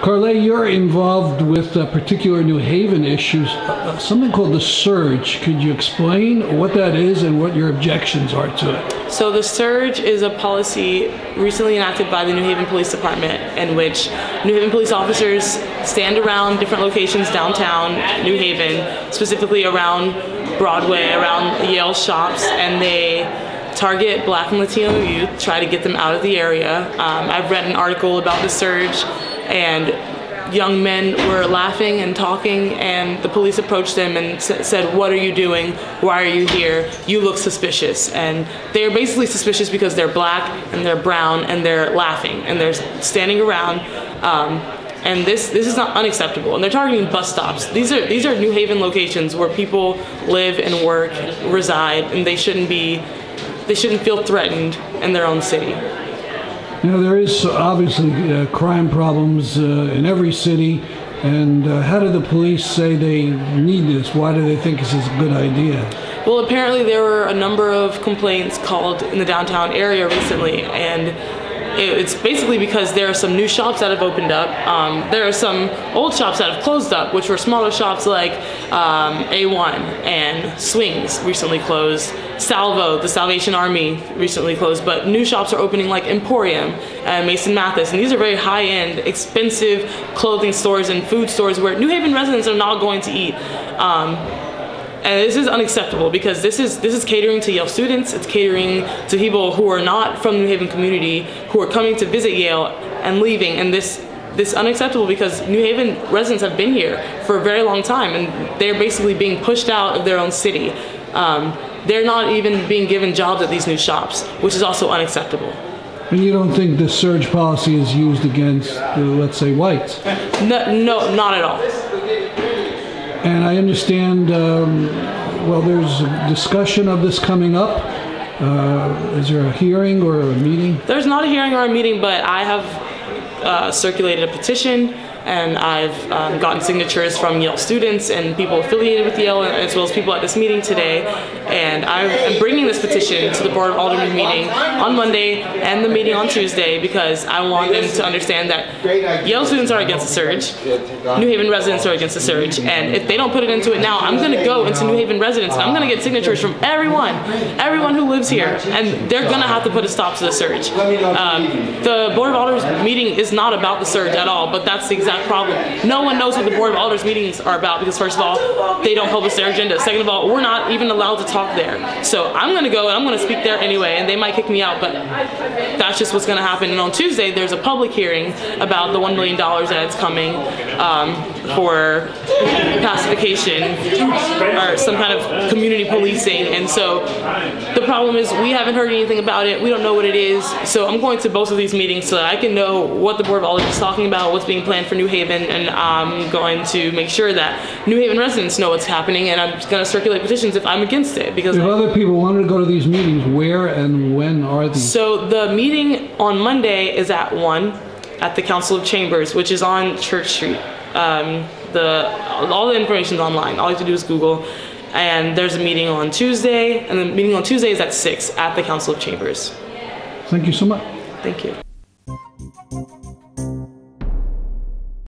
Karleh, you're involved with particular New Haven issues, something called the Surge. Could you explain what that is and what your objections are to it? So the Surge is a policy recently enacted by the New Haven Police Department in which New Haven police officers stand around different locations downtown New Haven, specifically around Broadway, around Yale shops, and they target Black and Latino youth, try to get them out of the area. I've read an article about the Surge, and young men were laughing and talking, and the police approached them and said, "What are you doing? Why are you here? You look suspicious." And they're basically suspicious because they're Black and they're brown and they're laughing and they're standing around. And this is not unacceptable. And they're targeting bus stops. These are New Haven locations where people live and work, reside, and they shouldn't feel threatened in their own city. You know, there is obviously crime problems in every city, and how do the police say they need this? Why do they think this is a good idea? Well, apparently there were a number of complaints called in the downtown area recently, and it's basically because there are some new shops that have opened up. There are some old shops that have closed up, which were smaller shops like A1 and Swings recently closed. Salvo, the Salvation Army, recently closed, but new shops are opening like Emporium and Mason Mathis, and these are very high-end, expensive clothing stores and food stores where New Haven residents are not going to eat. And this is unacceptable because this is catering to Yale students. It's catering to people who are not from the New Haven community, who are coming to visit Yale and leaving. And this is unacceptable because New Haven residents have been here for a very long time, and they're basically being pushed out of their own city. They're not even being given jobs at these new shops, which is also unacceptable. And you don't think the Surge policy is used against, let's say, whites? No, not at all. And I understand, well, there's a discussion of this coming up. Is there a hearing or a meeting? There's not a hearing or a meeting, but I have circulated a petition, and I've gotten signatures from Yale students and people affiliated with Yale, as well as people at this meeting today. And I am bringing this petition to the Board of Aldermen meeting on Monday and the meeting on Tuesday because I want them to understand that Yale students are against the Surge, New Haven residents are against the Surge, and if they don't put it into it now, I'm going to go into New Haven residents and I'm going to get signatures from everyone who lives here, and they're going to have to put a stop to the Surge. The Board of Aldermen meeting is not about the Surge at all, but that's the exact problem. No one knows what the Board of Aldermen meetings are about because, first of all, they don't publish their agenda. Second of all, we're not even allowed to talk there. So I'm going to go and I'm going to speak there anyway, and they might kick me out, but that's just what's going to happen. And on Tuesday, there's a public hearing about the $1 million that's coming for pacification or some kind of community policing. And so the problem is we haven't heard anything about it. We don't know what it is. So I'm going to both of these meetings so that I can know what the Board of Aldermen is talking about, what's being planned for New Haven, and I'm going to make sure that New Haven residents know what's happening, and I'm going to circulate petitions if I'm against it. Because if other people wanted to go to these meetings, where and when are these? So the meeting on Monday is at 1 at the Council of Chambers, which is on Church Street. All the information's online. All you have to do is Google. And there's a meeting on Tuesday, and the meeting on Tuesday is at 6 at the Council of Chambers. Thank you so much. Thank you.